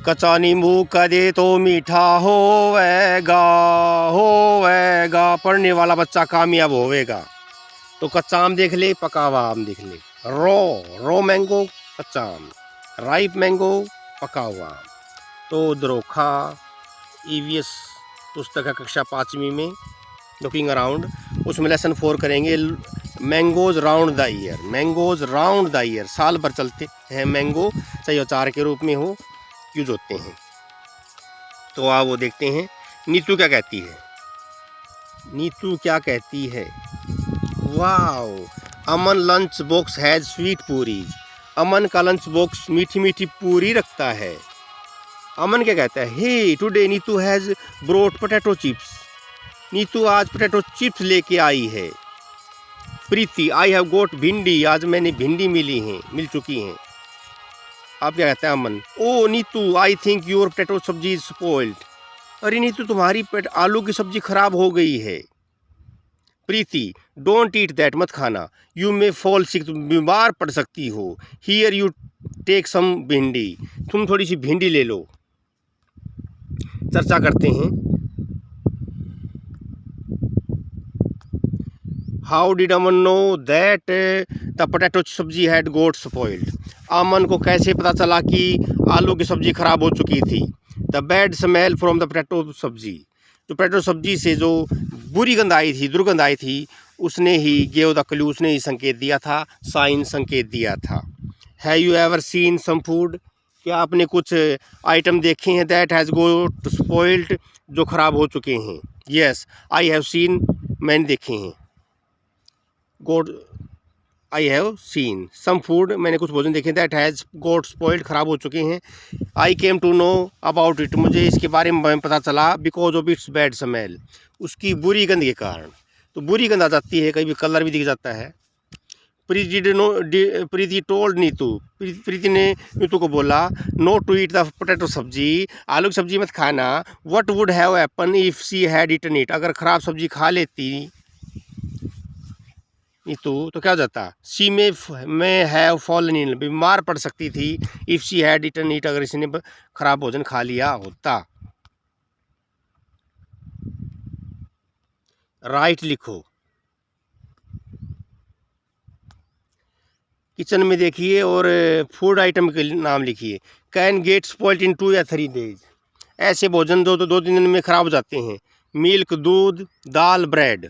कच्चा नींबू कदे तो मीठा होवेगा, पढ़ने वाला बच्चा कामयाब होवेगा। तो कच्चा आम देख ले, पका हुआ आम देख ले। रो मैंगो कच्चा आम, राइप मैंगो पका हुआ आम। तो द्रोखा ईवीएस पुस्तक है कक्षा 5वीं में, लुकिंग अराउंड, उसमें लेसन 4 करेंगे। Mangoes round the year, mangoes round the year, साल भर चलते हैं मैंगो, चाहे अचार के रूप में हो, यूज होते हैं। तो आप वो देखते हैं नीतू क्या कहती है। नीतू क्या कहती है, wow Aman lunch box has sweet पूरी। अमन का लंच बॉक्स मीठी मीठी पूरी रखता है। अमन क्या कहता है, hey today Neetu has brought potato chips. Neetu आज पोटैटो चिप्स लेके आई है। प्रीति आई हैव गोट भिंडी, आज मैंने भिंडी मिल चुकी हैं। आप क्या कहते हैं Aman, oh Neetu I think your potato sabzi is spoiled. अरे नीतू तुम्हारी आलू की सब्जी खराब हो गई है। प्रीति डोंट ईट दैट, मत खाना, यू मे फॉल सिक, तुम बीमार पड़ सकती हो। हियर यू टेक सम भिंडी, तुम थोड़ी सी भिंडी ले लो। चर्चा करते हैं। How did Aman know that the potato सब्जी हैड गोट स्पॉइल्ड। अमन को कैसे पता चला कि आलू की सब्जी खराब हो चुकी थी। The bad smell from the potato सब्जी, जो पोटैटो सब्जी से जो बुरी गंध आई थी, दुर्गंध आई थी, उसने ही गेव द क्लू, उसने ही संकेत दिया था, साइन संकेत दिया था। Have you ever seen some food, क्या आपने कुछ आइटम देखे हैं दैट हैज़ गोट स्पॉइल्ड, जो ख़राब हो चुके हैं। येस आई हैव सीन, मैंने देखे हैं। Got I have seen some food, मैंने कुछ भोजन देखे दैट हैज़ गोट स्पॉइल्ड, ख़राब हो चुके हैं। I came to know about it, मुझे इसके बारे में पता चला, because of its bad smell, उसकी बुरी गंध के कारण। तो बुरी गंध आ जाती है, कभी कलर भी दिख जाता है। प्रीति टोल्ड नीतू, प्रीति ने नीतू को बोला, no to eat the potato sabzi, आलू की सब्जी मत खाना। What would have happen if she had eaten it, अगर ख़राब सब्जी खा लेती नीतू तो क्या हो जाता। शी में हैव फॉलन इन, बीमार पड़ सकती थी। If she had eaten it, अगर इसने खराब भोजन खा लिया होता। राइट लिखो। किचन में देखिए और फूड आइटम के नाम लिखिए। कैन गेट स्पॉइल्ड इन 2 या 3 डेज, ऐसे भोजन जो तो 2-3 दिन में ख़राब हो जाते हैं। मिल्क दूध, दाल bread.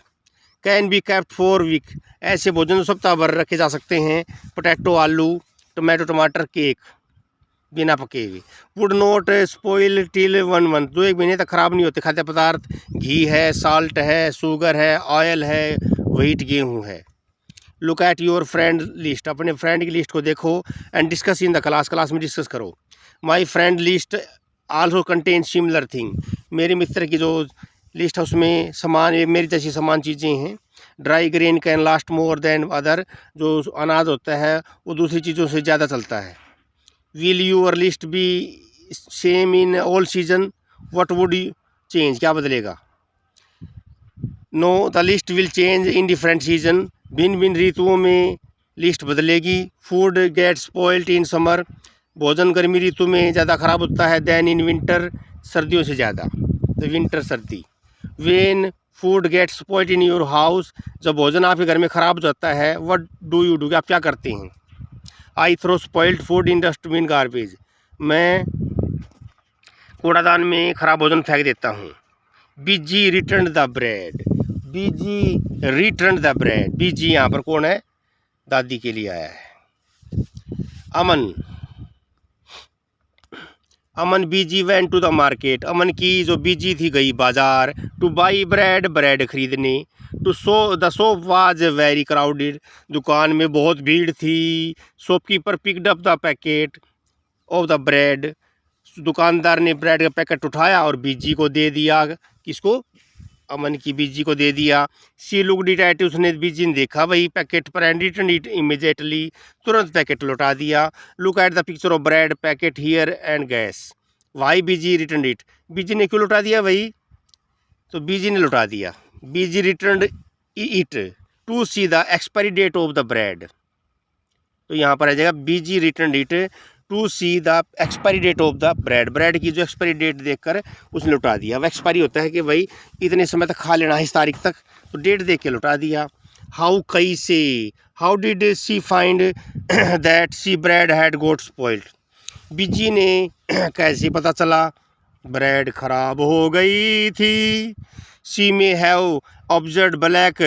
Can be kept 4 week, ऐसे भोजन सप्ताह भर रखे जा सकते हैं। पोटैटो आलू, टमाटो टमाटर, केक बिना पके हुए। Would not spoil till 1 month, 2-1 महीने तक ख़राब नहीं होते। खाद्य पदार्थ घी है, साल्ट है, शुगर है, ऑयल है, व्हीट गेहूँ है। Look at your friend list, अपने फ्रेंड की लिस्ट को देखो। And discuss in the class, class में डिस्कस करो। My friend list also contain similar thing, मेरे मित्र की जो लिस्ट है उसमें समान, मेरी जैसी समान चीज़ें हैं। Dry grain can last more than other, जो अनाज होता है वो दूसरी चीज़ों से ज़्यादा चलता है। Will your list be same in all season, what would you change, क्या बदलेगा। No the list will change in different season, भिन्न भिन्न ऋतुओं में लिस्ट बदलेगी। Food get spoiled in summer, भोजन गर्मी ऋतु में ज़्यादा ख़राब होता है। दैन इन विंटर, सर्दियों से ज़्यादा, तो विंटर सर्दी। When food get spoiled in your house, जब भोजन आपके घर में ख़राब हो जाता है। व्हाट डू यू डू, आप क्या करते हैं। I throw spoiled food in dustbin garbage, मैं कूड़ादान में ख़राब भोजन फेंक देता हूँ। Biji return the bread, Biji return the bread, Biji यहाँ पर कौन है, दादी के लिए आया है। Aman Biji went to the market, Aman की जो बीजी थी गई बाजार। टू बाई ब्रेड, ब्रेड खरीदने। To the shop was very crowded, दुकान में बहुत भीड़ थी। Shopkeeper picked up the packet of the bread, दुकानदार ने ब्रेड का पैकेट उठाया और बीजी को दे दिया। किसको, अमन की बीजी को दे दिया। शी लुक्ड इट एट, उसने बीजी ने देखा वही पैकेट पर, एंड रिटर्न इट इमीडिएटली, तुरंत पैकेट लौटा दिया। Look at the picture of bread packet here and guess, why Biji return it, Biji ने क्यों लौटा दिया वही, तो बीजी ने लौटा दिया। Biji return it to see the expiry date of the bread, तो यहाँ पर आ जाएगा Biji return it to see the expiry date of the bread. Bread की जो एक्सपायरी डेट देखकर उसने लुटा दिया। अब एक्सपायरी होता है कि भाई इतने समय तक खा लेना है, इस तारीख तक, तो डेट देख के लुटा दिया। हाउ कैसे, how did she find that the bread had got spoiled. Biji ने कैसे पता चला ब्रेड खराब हो गई थी। सी में have observe black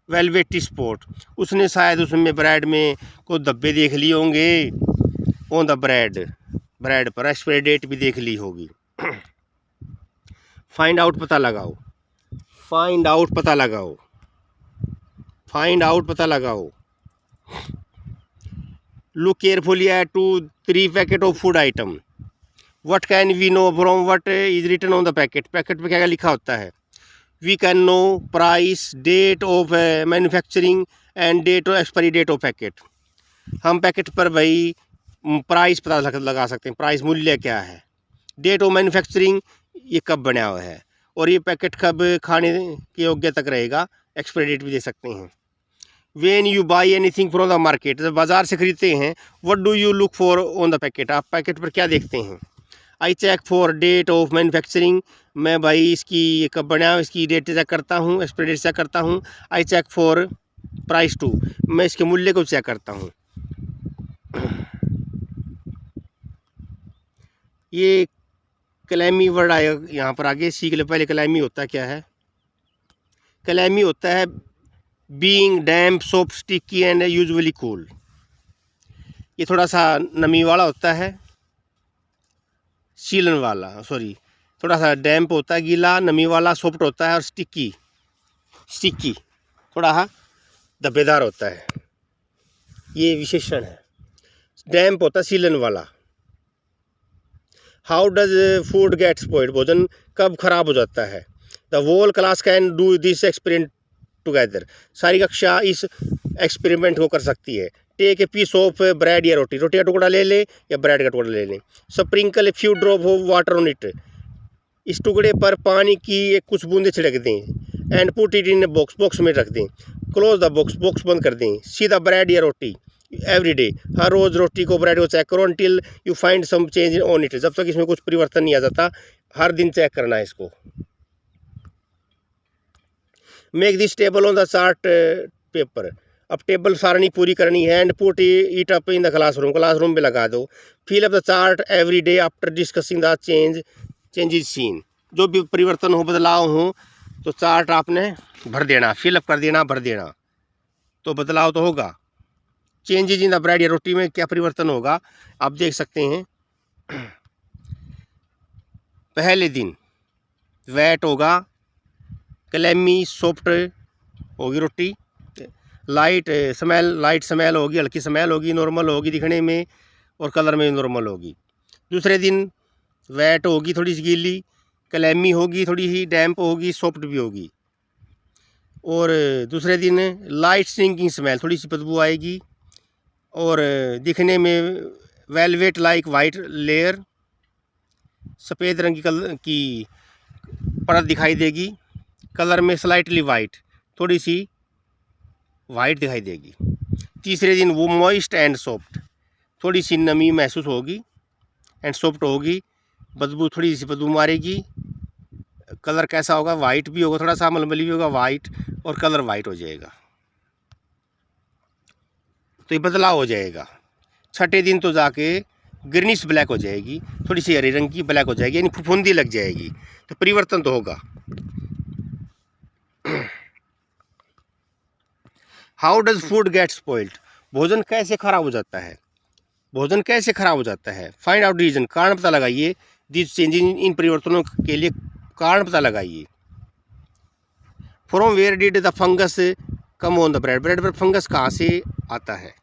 velvety spot. उसने शायद उसमें ब्रेड में कोई धब्बे देख लिए होंगे ऑन द ब्रेड, ब्रेड पर एक्सपायरी डेट भी देख ली होगी। फाइंड आउट पता लगाओ, फाइंड आउट पता लगाओ, फाइंड आउट पता लगाओ। Look carefully at 2-3 packet of food item. What can we know from what is written on the packet. Packet पे क्या क्या लिखा होता है। We can know price, date of manufacturing and date of expiry date of packet. हम packet पर भाई price पता लगा सकते हैं, प्राइस मूल्य क्या है। डेट ऑफ मैन्युफैक्चरिंग ये कब बना हुआ है, और ये पैकेट कब खाने के योग्य तक रहेगा, एक्सपायरी डेट भी दे सकते हैं। When you buy anything from the market, जब बाजार से खरीदते हैं, what do you look for on the packet. आप पैकेट पर क्या देखते हैं। I check for date of manufacturing, मैं भाई इसकी ये कब बना, इसकी डेट चेक करता हूँ, एक्सपायरी डेट चेक करता हूँ। I check for price too, मैं इसके मूल्य को चेक करता हूँ। ये क्लैमी वर्ड आया यहाँ पर आगे, सीख ले पहले। क्लैमी होता क्या है। क्लैमी होता है being damp, soft, sticky and usually cool. ये थोड़ा सा नमी वाला होता है, सीलन वाला, सॉरी, थोड़ा सा डैम्प होता है, गीला, नमी वाला, सॉफ्ट होता है, और स्टिकी, स्टिकी थोड़ा धब्बेदार होता है। ये विशेषण है। डैम्प होता है सीलन वाला। How does food get spoiled, भोजन कब खराब हो जाता है। The whole class can do this experiment together, सारी कक्षा इस एक्सपेरिमेंट को कर सकती है। Take a piece of bread या रोटी, रोटी का टुकड़ा ले ले या ब्रेड का टुकड़ा ले लें। Sprinkle a few drop of water on it, इस टुकड़े पर पानी की एक कुछ बूंदे छिड़क दें। And put it in a box, box में रख दें। क्लोज द बॉक्स, बॉक्स बंद कर दें। सी द ब्रेड या रोटी एवरी डे, हर रोज़ रोटी को, ब्रेड को चेक करो। Until you find some change on it, जब तक इसमें कुछ परिवर्तन नहीं आ जाता, हर दिन चेक करना है इसको। Make this table on the chart paper, अब टेबल सारणी पूरी करनी है। And put it up in the classroom, classroom में लगा दो। Fill up the chart every day after discussing the changes seen, जो भी परिवर्तन हो, बदलाव हो, तो चार्ट आपने भर देना, फिलअप कर देना, भर देना, तो बदलाव तो होगा। चेंजेज इन द ब्रेड या रोटी में क्या परिवर्तन होगा आप देख सकते हैं। पहले दिन वेट होगा, क्लेमी, सॉफ्ट होगी रोटी, लाइट स्मेल होगी, हल्की स्मेल होगी, नॉर्मल होगी दिखने में, और कलर में नॉर्मल होगी। दूसरे दिन वेट होगी, थोड़ी सी गीली, क्लेमी होगी, थोड़ी सी डैम्प होगी, सॉफ्ट भी होगी। और दूसरे दिन लाइट स्टिंकिंग स्मेल, थोड़ी सी बदबू आएगी, और दिखने में वेलवेट लाइक वाइट लेयर, सफ़ेद रंग की परत दिखाई देगी। कलर में स्लाइटली वाइट, थोड़ी सी वाइट दिखाई देगी। तीसरे दिन वो मॉइस्ट एंड सॉफ्ट, थोड़ी सी नमी महसूस होगी, एंड सॉफ्ट होगी, बदबू, थोड़ी सी बदबू मारेगी। कलर कैसा होगा, वाइट भी होगा, थोड़ा सा मलमली भी होगा, वाइट, और कलर वाइट हो जाएगा, तो ये बदलाव हो जाएगा। छठे दिन तो जाके ग्रीनिश ब्लैक हो जाएगी, थोड़ी सी हरे रंग की ब्लैक हो जाएगी, यानी फुफुंदी लग जाएगी, तो परिवर्तन तो होगा। How does food get spoiled, भोजन कैसे खराब हो जाता है। भोजन कैसे खराब हो जाता है। फाइंड आउट रीजन, कारण पता लगाइए। दिस चेंज, इन परिवर्तनों के लिए कारण पता लगाइए। From where did the fungus come on the bread, bread पर फंगस कहाँ से आता है,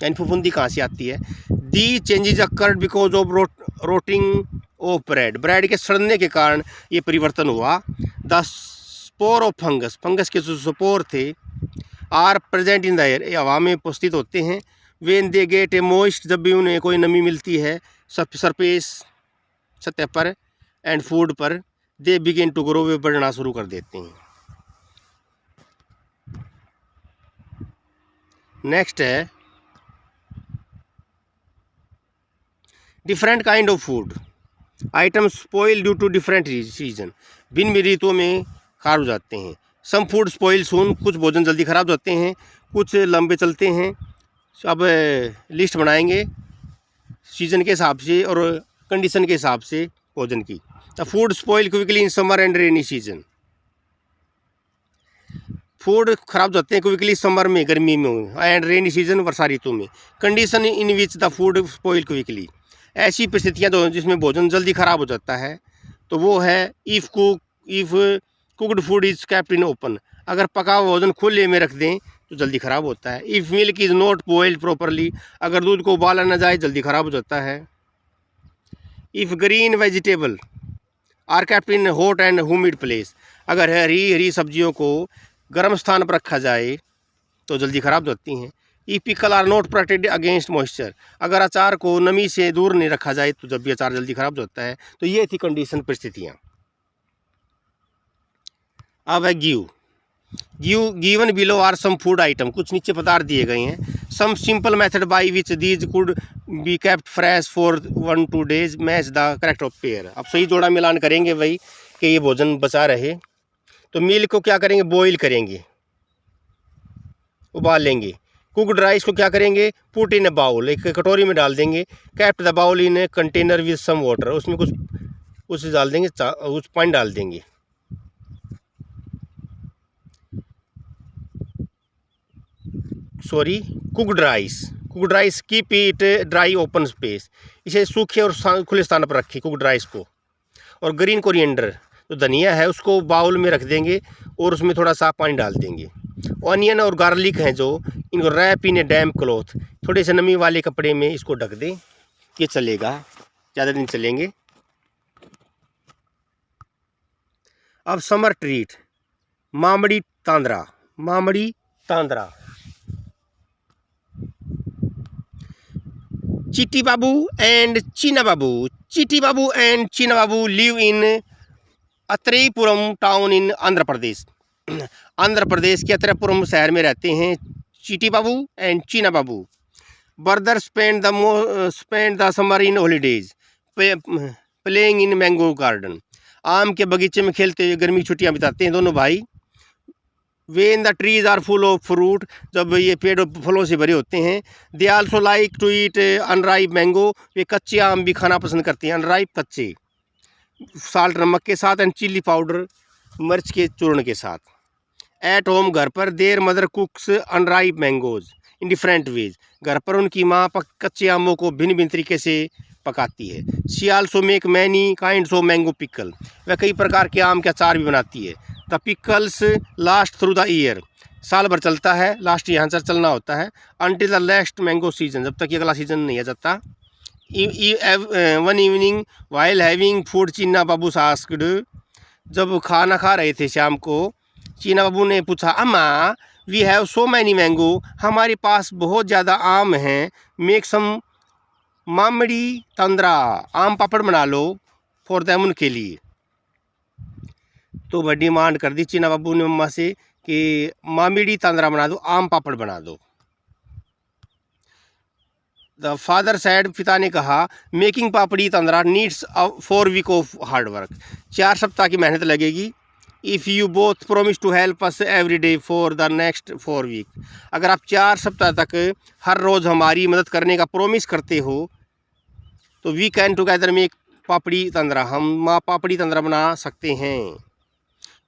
यानी फफूंदी कहाँ से आती है। The changes occurred because of rotting of bread, bread के सड़ने के कारण ये परिवर्तन हुआ। The spore of fungus, fungus के जो स्पोर थे, are present in the air, हवा में उपस्थित होते हैं। When they get a moist, जब भी उन्हें कोई नमी मिलती है सरफेस, सतह पर, एंड फूड पर, दे बिगिन टू ग्रो, वे बढ़ना शुरू कर देते हैं। नेक्स्ट है different kind of food item spoil due to different reason, भिन्न भिन्न ऋतुओं में खराब हो जाते हैं। सम फूड स्पॉइल सून, कुछ भोजन जल्दी खराब हो जाते हैं, कुछ लंबे चलते हैं। अब लिस्ट बनाएंगे सीजन के हिसाब से और कंडीशन के हिसाब से भोजन की। The food spoil quickly in summer and rainy season, food खराब जाते हैं क्विकली समर में, गर्मी में, एंड रेनी सीजन, वर्षा ऋतु में। Condition in which the food spoil quickly, ऐसी परिस्थितियाँ जो जिसमें भोजन जल्दी खराब हो जाता है तो वो है if cooked food is kept in open, अगर पका हुआ भोजन खुले में रख दें तो जल्दी खराब होता है। If milk is not boiled properly, अगर दूध को उबाला न जाए जल्दी खराब हो जाता है। If green vegetable are kept in hot and humid place, अगर हरी हरी सब्जियों को गर्म स्थान पर रखा जाए तो जल्दी खराब हो जाती हैं। If pickle are not protected against moisture, अगर अचार को नमी से दूर नहीं रखा जाए तो जब भी अचार जल्दी खराब हो जाता है। तो ये थी कंडीशन, परिस्थितियाँ। अब है given below are some food item, कुछ नीचे पदार्थ दिए गए हैं। Some simple method by which these could be kept fresh for 1-2 days, match the correct of pair. अब सही जोड़ा मिलान करेंगे भाई कि ये भोजन बचा रहे। तो मिल्क को क्या करेंगे, बॉईल करेंगे, उबाल लेंगे। कुकड राइस को क्या करेंगे, पुट इन ए बाउल, एक कटोरी में डाल देंगे। Kept the bowl in a container with some water, उसमें कुछ डाल देंगे, कुछ पानी डाल देंगे। Cooked rice keep it dry open space, इसे सूखे और खुले स्थान पर रखें कुकड राइस को। और ग्रीन कोरिएंडर जो धनिया है उसको बाउल में रख देंगे और उसमें थोड़ा सा पानी डाल देंगे। ऑनियन और गार्लिक हैं जो, इनको rap in A damp cloth, थोड़े से नमी वाले कपड़े में इसको ढक दें, ये चलेगा, ज़्यादा दिन चलेंगे। अब समर ट्रीट, मामड़ी तांद्रा। चीटी Babu and China Babu live in Atreyapuram town in Andhra Pradesh. Andhra Pradesh के अत्रेयपुरम शहर में रहते हैं चीटी Babu and China Babu. Brother spend the summer in holidays playing in mango garden, आम के बगीचे में खेलते हुए गर्मी की छुट्टियां बिताते हैं दोनों भाई। When the trees are full of fruit, जब ये पेड़ फलों से भरे होते हैं। They also like to eat unripe mango, वे कच्चे आम भी खाना पसंद करते हैं, अनराइप कच्चे, साल्ट नमक के साथ एंड चिल्ली पाउडर, मिर्च के चूर्ण के साथ। एट होम, घर पर, there mother कुक्स unripe mangoes in different ways, घर पर उनकी माँ कच्चे आमों को भिन्न भिन्न तरीके से पकाती है। She also make many kinds of mango pickle, वह कई प्रकार के आम के अचार भी बनाती है। The pickles last through the year, साल भर चलता है, लास्ट यहाँ से चलना होता है। Until the next mango season, जब तक ये अगला सीजन नहीं आ जाता। One evening while having food, चीना बाबू आस्क्ड, जब खाना खा रहे थे शाम को, चीना बाबू ने पूछा, amma we have so many mango, हमारे पास बहुत ज़्यादा आम हैं। मेक सम मामड़ी तंद्रा, आम पापड़ बना लो फॉर देम, उनके लिए। तो वह डिमांड कर दी चीना बाबू ने मम्मा से कि मामिड़ी तंद्रा बना दो, आम पापड़ बना दो। द फादर सैड, पिता ने कहा, making papdi tandra needs 4 week of hard work, 4 सप्ताह की मेहनत लगेगी। If you both promise to help us every day for the next 4 week, अगर आप 4 सप्ताह तक हर रोज़ हमारी मदद करने का प्रोमिस करते हो तो we can together make papdi tandra, हम पापड़ी तंद्रा बना सकते हैं।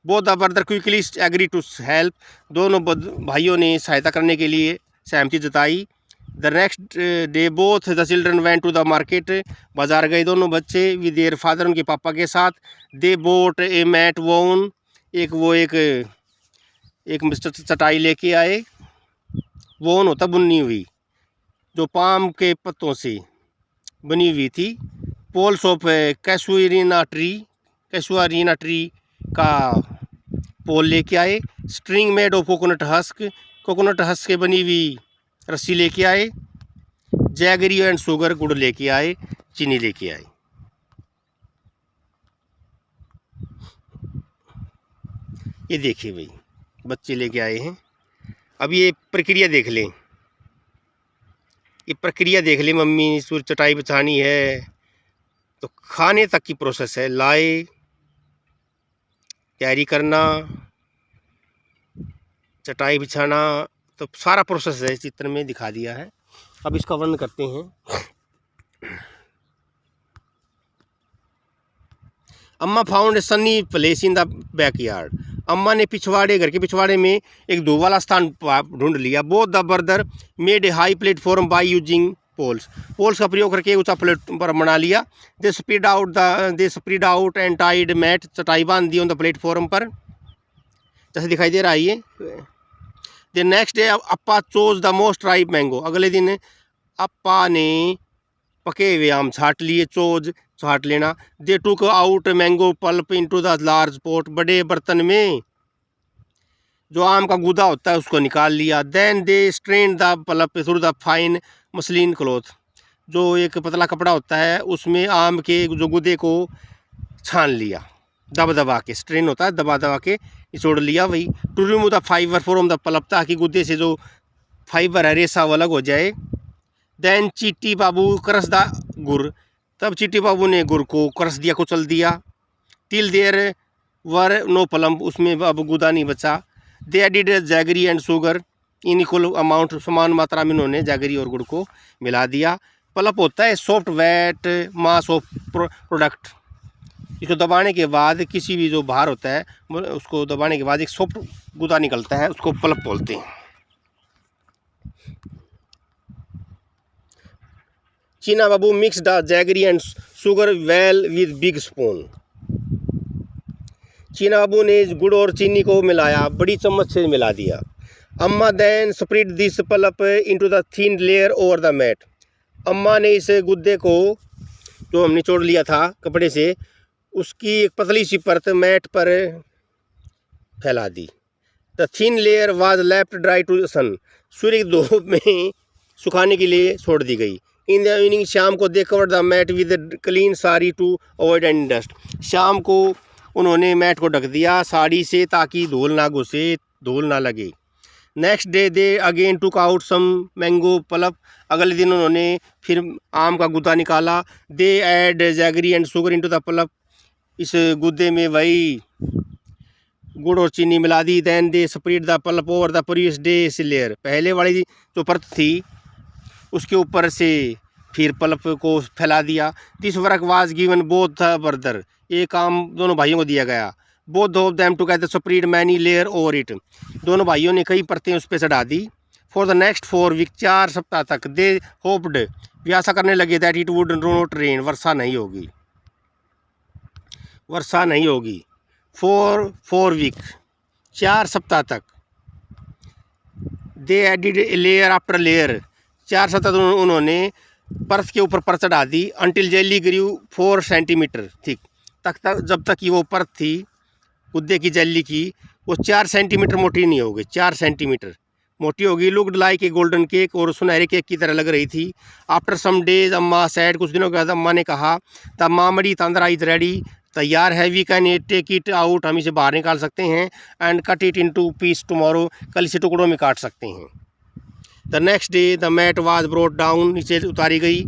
Both the brother quickly agree to help, दोनों भाइयों ने सहायता करने के लिए सहमति जताई। The next day both the children went to the market, बाजार गए दोनों बच्चे, विद देयर फादर, उनके पापा के साथ। दे बोट ए मैट वोन, एक चटाई लेके आए। वोन होता बुनी हुई, जो पाम के पत्तों से बनी हुई थी। पोल्स ऑफ कैसुअरीना ट्री का पोल लेके आए। String made of coconut husk के बनी हुई रस्सी लेके आए। जैगरी एंड शुगर, गुड़ लेके आए, चीनी लेके आए। ये देखिए भाई, बच्चे लेके आए हैं। अब ये प्रक्रिया देख लें। ये प्रक्रिया देख ली मम्मी, सूर्य चटाई बिछानी है तो खाने तक की प्रोसेस है, लाए, तैयारी करना, चटाई बिछाना, तो सारा प्रोसेस है चित्र में दिखा दिया है। अब इसका वर्णन करते हैं। अम्मा found a Sunny place in the backyard. अम्मा ने घर के पिछवाड़े में एक धूप वाला स्थान ढूंढ लिया। Both the brother made a high platform by using poles का प्रयोग करके ऊंचा प्लेटफॉर्म बना लिया। They spread out and tied mat, चटाई बांध दी ऑन द प्लेटफॉर्म पर, जैसे दिखाई दे रहा है ये। The next day Appa chose the most ripe mango. अगले दिन अप्पा ने पके हुए आम छाट लिए, चोज छाट लेना। They took out mango pulp into the large pot. बड़े बर्तन में जो आम का गूदा होता है उसको निकाल लिया। Then they strain the pulp through the fine muslin cloth. जो एक पतला कपड़ा होता है उसमें आम के जो गूदे को छान लिया, दबा के, स्ट्रेन होता है दबा के निचोड़ लिया वही। To remove the fibre from the pulp, ताकि गूदे से जो फाइबर है, रेसा, वो अलग हो जाए। देन चीटी बाबू क्रश द गुड़। तब चीटी बाबू ने गुड़ को क्रश दिया, कुचल दिया। Till there were no pulp, उसमें अब गूदा नहीं बचा। They added jaggery and sugar in equal amount, समान मात्रा में उन्होंने जैगरी और गुड़ को मिला दिया। पल्प होता है soft weight mass of product. इसको दबाने के बाद किसी भी जो बाहर होता है उसको दबाने के बाद एक सॉफ्ट गूदा निकलता है, उसको पल्प बोलते हैं। China Babu mix the jaggery and sugar well with big spoon. China Babu ने गुड़ और चीनी को मिलाया, बड़ी चम्मच से मिला दिया। Amma then spread this pulp into the thin layer over the mat. अम्मा ने इस गुद्दे को जो हमने निचोड़ लिया था कपड़े से, उसकी एक पतली सी परत मैट पर फैला दी। The thin layer was left dry to sun. सूर्य की धूप में सुखाने के लिए छोड़ दी गई। इन द इवनिंग, शाम को they covered the mat with clean sari to avoid any dust. शाम को उन्होंने मैट को ढक दिया साड़ी से ताकि धूल ना घुसे, धूल ना लगे। Next day they again took out some mango pulp. अगले दिन उन्होंने फिर आम का गुदा निकाला। They add jaggery and sugar into the pulp. इस गुद्दे में वही गुड़ और चीनी मिला दी। Then they spread the pulp over the previous day layer. पहले वाली जो परत थी उसके ऊपर से फिर पल्प को फैला दिया। This work was given both the brother. ये काम दोनों भाइयों को दिया गया। Both of them together spread many layer over it. दोनों भाइयों ने कई परतें उस पर चढ़ा दी। फॉर द नेक्स्ट 4 वीक, 4 सप्ताह तक, दे होप्ड, वे आशा करने लगे, that it would not rain, वर्षा नहीं होगी, वर्षा नहीं होगी। 4 वीक, 4 सप्ताह तक। दे एडिड लेयर आफ्टर लेयर। 4 सप्ताह तक उन्होंने परत के ऊपर परत चढ़ा दी। अंटिल जेली ग्रू 4 सेंटीमीटर थिक, तक जब तक कि वो परत थी गुद्दे की जेली की, वो 4 सेंटीमीटर मोटी नहीं होगी, 4 सेंटीमीटर मोटी होगी। Looked like a golden cake, और सुनहरे केक की तरह लग रही थी। After some days amma said, कुछ दिनों के बाद अम्मा ने कहा, the mamidi tandra is ready, तैयार है। We can take it out, हम इसे बाहर निकाल सकते हैं। And cut it into piece tomorrow, कल इसे टुकड़ों में काट सकते हैं। The next day the mat was brought down, नीचे उतारी गई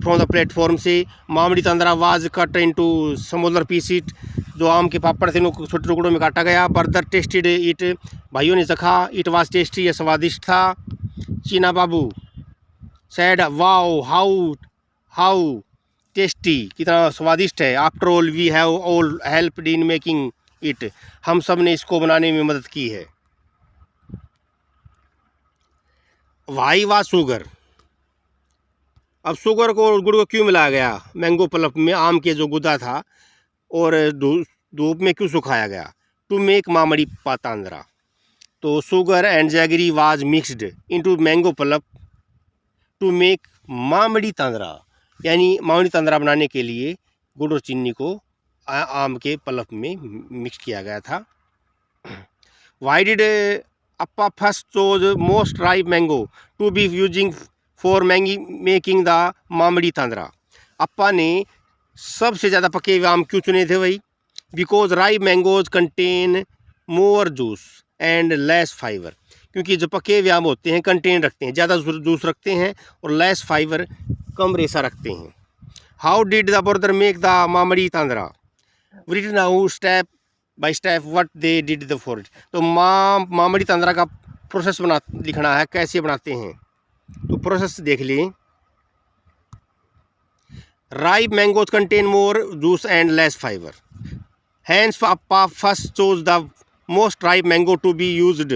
फ्रॉम द प्लेटफॉर्म से। Mamidi tandra was cut into smaller piece it, जो आम के पापड़ थे उनको छोटे टुकड़ों में काटा गया। ब्रदर टेस्टेड इट, भाइयों ने चखा। इट वाज टेस्टी, यह स्वादिष्ट था। Cheena Babu said, wow how tasty, कितना स्वादिष्ट है। After all we have all helped in making it, हम सब ने इसको बनाने में मदद की है। वाई वा शुगर। अब शुगर को और गुड़ को क्यों मिलाया गया मैंगो पल्प में? आम के जो गुदा था और धूप में क्यों सुखाया गया? To make mamidi tandra. तो sugar and jaggery was mixed into mango pulp to make mamidi tandra, यानी मामड़ी तांद्रा बनाने के लिए गुड़ और चीनी को आम के पल्प में मिक्स किया गया था। Why did appa first chose most ripe mango to be using for making the mamidi tandra? Appa ने सबसे ज़्यादा पके हुए आम क्यों चुने थे भाई? Because ripe mangoes contain more juice and less fibre, क्योंकि जो पके हुए आम होते हैं कंटेन रखते हैं, ज़्यादा जूस रखते हैं और लेस फाइबर, कम रेशा रखते हैं। How did the brother make the mamidi tandra, written now step by step what they did the for it. तो मामड़ी तांद्रा का प्रोसेस लिखना है, कैसे बनाते हैं, तो प्रोसेस देख लें। Ripe mangoes contain more juice and less fiber. Hence, Papa first chose the most ripe mango to be used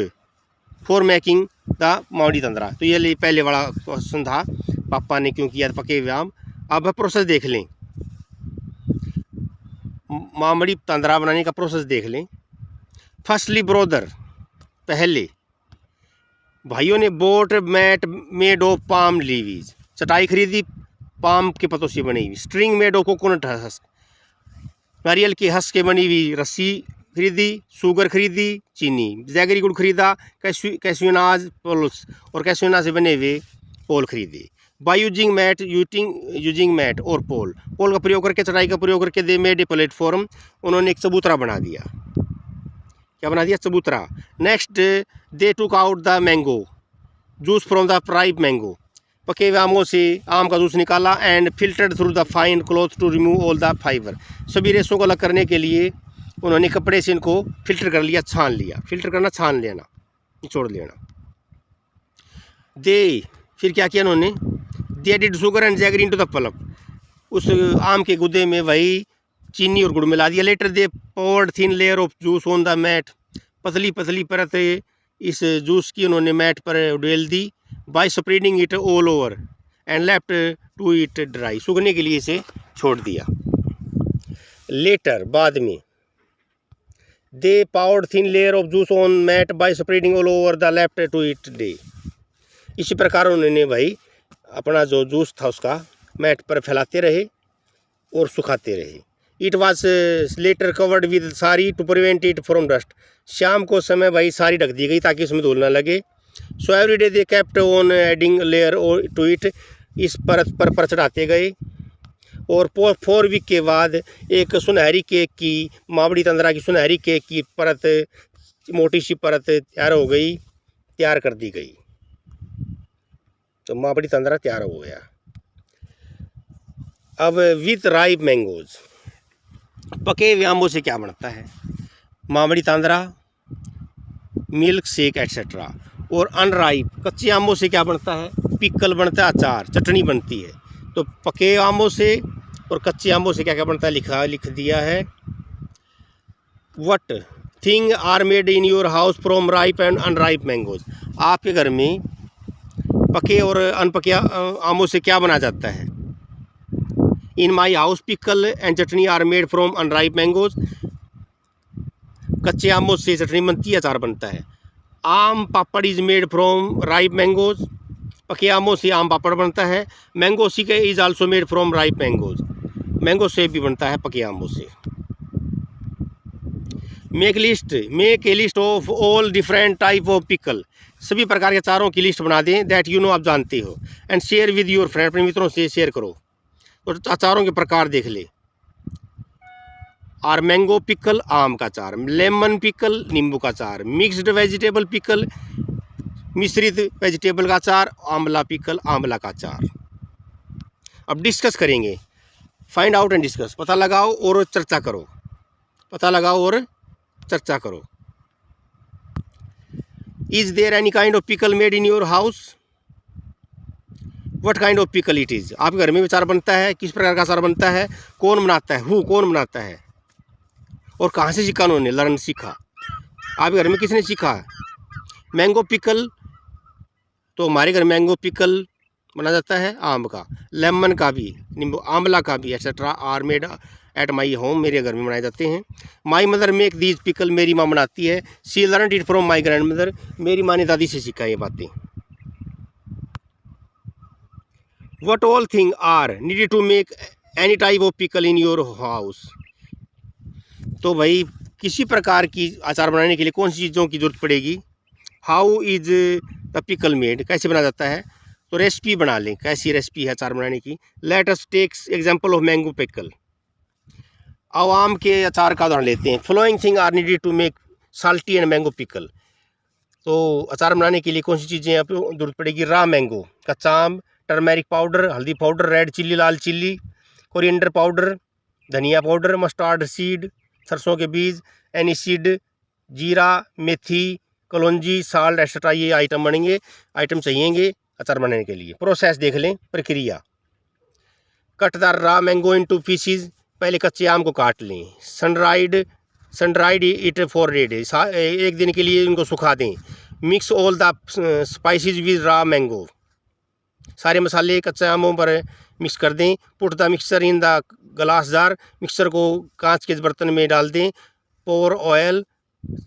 for making the मावड़ी तंद्रा। तो ये पहले वाला क्वेश्चन था, पापा ने क्यों किया पके हुए आम। अब प्रोसेस देख लें, मावड़ी तंद्रा बनाने का प्रोसेस देख लें। फर्स्टली ब्रोदर, पहले भाइयों ने bought mat made of palm leaves, चटाई खरीदी पाम के पत्तों से बनी हुई। String made of coconut husk, नारियल के हस्क के बनी हुई रस्सी खरीदी। शुगर खरीदी, चीनी। जैगरी गुड़ खरीदा। कैस्यूनाज पोल्स, और कैस्यूना से बने हुए पोल खरीदे। बाई यूजिंग मैट और पोल का प्रयोग करके, चटाई का प्रयोग करके दे मेड ए प्लेटफॉर्म, उन्होंने एक चबूतरा बना दिया। क्या बना दिया? चबूतरा। Next they took out the mango juice from the ripe mango, पके हुए आमों से आम का जूस निकाला। And filtered through the fine cloth to remove all the fibre, सभी रेशों को अलग करने के लिए उन्होंने कपड़े से इनको फिल्टर कर लिया, छान लिया। फिल्टर करना, छान लेना, निचोड़ लेना। फिर क्या किया उन्होंने? They added sugar and jaggery into the pulp, उस आम के गुदे में वही चीनी और गुड़ मिला दिया। Later they poured thin layer of juice on the mat, पतली पतली परत इस जूस की उन्होंने मैट पर उड़ेल दी। By spreading it all over and left to it dry, सूखने के लिए इसे छोड़ दिया। लेटर, बाद में, they poured thin layer of juice on mat by spreading all over the left to it day, इसी प्रकार उन्होंने भाई अपना जो जूस था उसका मैट पर फैलाते रहे और सुखाते रहे। It was later covered with sari to prevent it from dust, शाम को समय भाई सारी ढक दी गई ताकि उसमें धूल ना लगे। So every day they kept on adding layer to it, इस परत पर चढ़ाते गए। और 4 वीक के बाद एक सुनहरी केक की, मावड़ी तंद्रा की सुनहरी केक की परत, मोटी सी परत तैयार कर दी गई। तो मावड़ी तंद्रा तैयार हो गया। अब विथ राइप मैंगोज, पके हुए आमों से क्या बनता है? मावड़ी तांद्रा, मिल्क शेक एट्सेट्रा। और अनराइप कच्चे आमों से क्या बनता है? पिकल बनता है, अचार, चटनी बनती है। तो पके आमों से और कच्चे आमों से क्या क्या बनता है लिख दिया है। What thing are made in your house from ripe and unripe mangoes, आपके घर में पके और अनपके आमों से क्या बना जाता है? In my house pickle and chutney are made from unripe mangoes, कच्चे आमों से चटनी बनती है, अचार बनता है। Aam papad is made from ripe mangoes, पके आमों से आम पापड़ बनता है। मैंगो सीके is also made from ripe mangoes, mango सेब भी बनता है पके आमों से। Make a list of all different type of pickle, सभी प्रकार के अचारों की लिस्ट बना दें। दैट यू नो, आप जानते हो। And share with your friend, अपने मित्रों से शेयर करो। और अचारों के प्रकार देख ले। और मैंगो पिकल, आम का अचार। लेमन पिकल, नींबू का अचार। मिक्स्ड वेजिटेबल पिकल, मिश्रित वेजिटेबल का अचार। आंवला पिकल, आंवला का अचार। अब डिस्कस करेंगे। फाइंड आउट एंड डिस्कस, पता लगाओ और चर्चा करो। पता लगाओ और चर्चा करो। Is there any kind of pickle made in your house? What kind of pickle it is, आपके घर में अचार बनता है, किस प्रकार का अचार बनता है, कौन बनाता है, कौन बनाता है, और कहाँ से सीखा उन्होंने? लर्न, सीखा। आपके घर में किसने सीखा? मैंगो पिकल, तो हमारे घर मैंगो पिकल बना जाता है आम का। लेमन का भी, नींबू, आंवला का भी, etcetera are made at my home, मेरे घर में बनाए जाते हैं। My mother make these pickle, मेरी माँ बनाती है। She learn it from my grandmother, मेरी माँ ने दादी से सीखा ये बातें। What all things are needed to make any type of pickle in your house? तो भाई किसी प्रकार की अचार बनाने के लिए कौन सी चीज़ों की जरूरत पड़ेगी? How is the pickle made, कैसे बनाया जाता है? तो रेसिपी बना लें, कैसी रेसिपी है अचार बनाने की। Let us take example of mango pickle, अब आम के अचार का उदाहरण लेते हैं। Following thing are needed to make salty and mango pickle, तो अचार बनाने के लिए कौन सी चीज़ें आपको जरूरत पड़ेगी? रा मैंगो, कच्चा आम, टर्मेरिक पाउडर, हल्दी पाउडर, रेड चिल्ली, लाल चिल्ली, कोरिएंडर पाउडर, धनिया पाउडर, मस्टर्ड सीड, सरसों के बीज, एनीसीड, जीरा, मेथी, कलौंजी, साल्ट एक्स्ट्रा, ये आइटम चाहिएंगे अचार बनाने के लिए। प्रोसेस देख लें, प्रक्रिया। कट द रा मैंगो इनटू पीसीज, पहले कच्चे आम को काट लें। सनड्राइड इट फॉर डेज, एक दिन के लिए इनको सुखा दें। Mix all the spices with रा मैंगो, सारे मसाले कच्चे आमों पर मिक्स कर दें। Put the mixture in the glass jar, mixture को कांच के बर्तन में डाल दें। पोर ऑयल,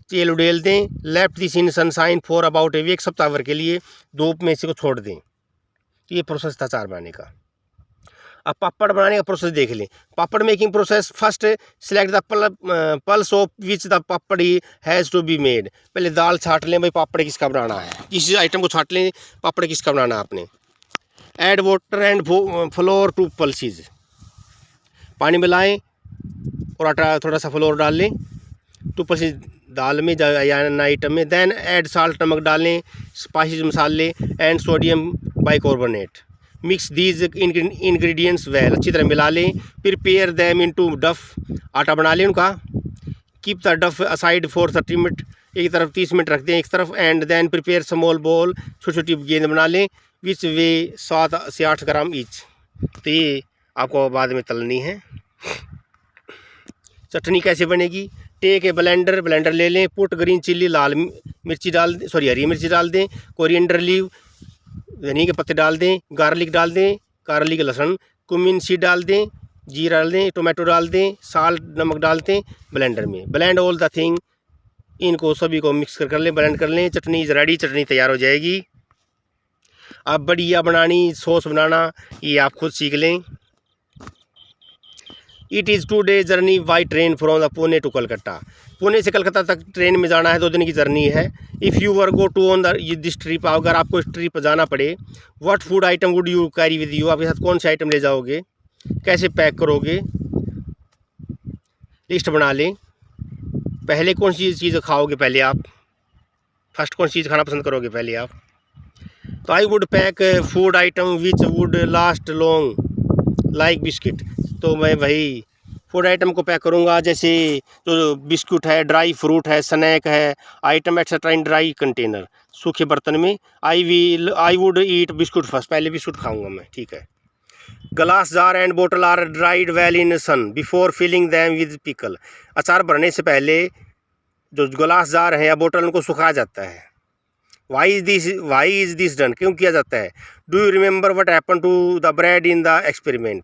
तेल उडेल दें। Left this in sunshine for about a week, सप्ताह भर के लिए धूप में इसे को छोड़ दें। ये प्रोसेस था अचार बनाने का। अब पापड़ बनाने का प्रोसेस देख लें। Papad making process, first select the pulse of which the papad has to be made, पहले दाल छाट लें भाई पापड़ किसका बनाना है, किसी आइटम को छाट लें पापड़ किसका बनाना है आपने। Add water and flour to pulses, पानी मिलाएं और आटा थोड़ा सा फ्लोर डाल लें टू पल्सेस दाल में या आइटम में। देन ऐड साल्ट, नमक डालें, स्पाइसेस मसाले and sodium bicarbonate. Mix these ingredients well, अच्छी तरह मिला लें। प्रिपेयर दैम इनटू डफ, आटा बना लें उनका। Keep the dough aside for 30 minute, एक तरफ 30 मिनट रख दें एक तरफ। And then prepare small ball, छोटी छोटी गेंद बना लें। विच वे 7 से 8 ग्राम ईच, तो ये आपको बाद में तलनी है। चटनी कैसे बनेगी? टेक ए ब्लेंडर ले लें। पुट ग्रीन चिल्ली, लाल मिर्ची डाल दें, हरी मिर्ची डाल दें। कोरिएंडर लीव, धनिया के पत्ते डाल दें। गार्लिक डाल दें, गार्लिक लहसुन। कुमिन सीड डाल दें, जीरा डाल दें, टोमेटो डाल दें, साल्ट नमक डाल दें ब्लेंडर में। ब्लेंड ऑल द थिंग, इनको सभी को मिक्स कर लें, ब्लेंड कर लें। चटनी इज रेडी, चटनी तैयार हो जाएगी। अब बढ़िया बनानी, सॉस बनाना, ये आप खुद सीख लें। It is 2 day journey by train from the Pune to Calcutta, Pune से कलकत्ता तक ट्रेन में जाना है, 2 दिन की जर्नी है। If you were go to on this trip, अगर आपको इस ट्रिप पर जाना पड़े, what food item would you carry with you, आपके साथ कौन से आइटम ले जाओगे, कैसे पैक करोगे, लिस्ट बना लें। पहले कौन सी चीज़ खाओगे, पहले आप फर्स्ट कौन सी चीज़ खाना पसंद करोगे पहले आप? तो I would pack food item which would last long like biscuit, तो मैं भाई फूड आइटम को पैक करूँगा, जैसे जो बिस्कुट है, ड्राई फ्रूट है, स्नैक है, item etcetera in dry container, सूखे बर्तन में। I would eat biscuit first, पहले बिस्कुट खाऊंगा मैं, ठीक है। Glass jar and bottle are dried well in sun before filling them with pickle, अचार भरने से पहले जो ग्लास जार है या बोतल उनको सुखाया जाता है। वाई इज़ दिस डन, क्यों किया जाता है? Do you remember what happen to the bread in the experiment,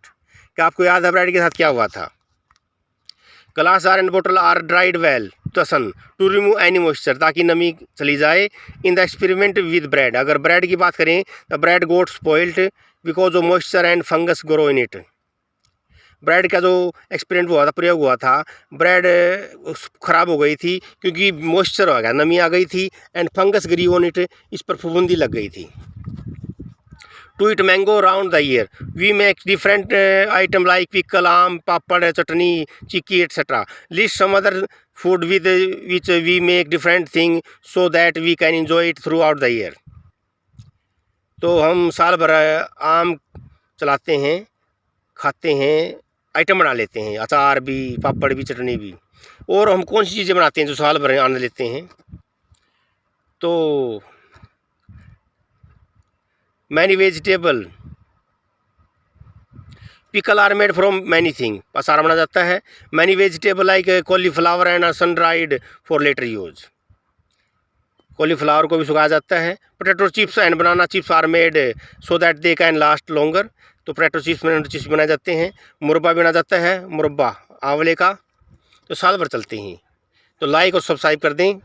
क्या आपको याद है ब्रेड के साथ क्या हुआ था? Glass jar and bottle are dried well the sun to remove any moisture, ताकि नमी चली जाए। In the experiment with bread, अगर ब्रेड की बात करें the bread got spoiled because of moisture and fungus grow in it. Bread का जो एक्सपेरिमेंट हुआ था, प्रयोग हुआ था, ब्रेड ख़राब हो गई थी क्योंकि मॉइस्चर हो गया, नमी आ गई थी, and fungus grew on it, इस पर फफूंदी लग गई थी। To eat mango round the year, we make different item like pickle, aam, papad, chutney, chikki etcetera. List some other food with which we make different thing so that we can enjoy it throughout the year. तो हम साल भर आम चलाते हैं, खाते हैं, item बना लेते हैं, अचार भी, पापड़ भी, चटनी भी। और हम कौन सी चीज़ें बनाते हैं जो साल भर आनंद लेते हैं? तो many vegetable, pickle are made from many thing, अचार बना जाता है। Many vegetable like cauliflower and sun dried for later use, cauliflower को भी सुखाया जाता है। Potato chips and banana chips are made so that they can last longer, तो पोटैटो चिप्स बनाए जाते हैं। मुरब्बा भी बना जाता है, मुरब्बा आंवले का, तो साल भर चलते हैं। तो लाइक और सब्सक्राइब कर दें।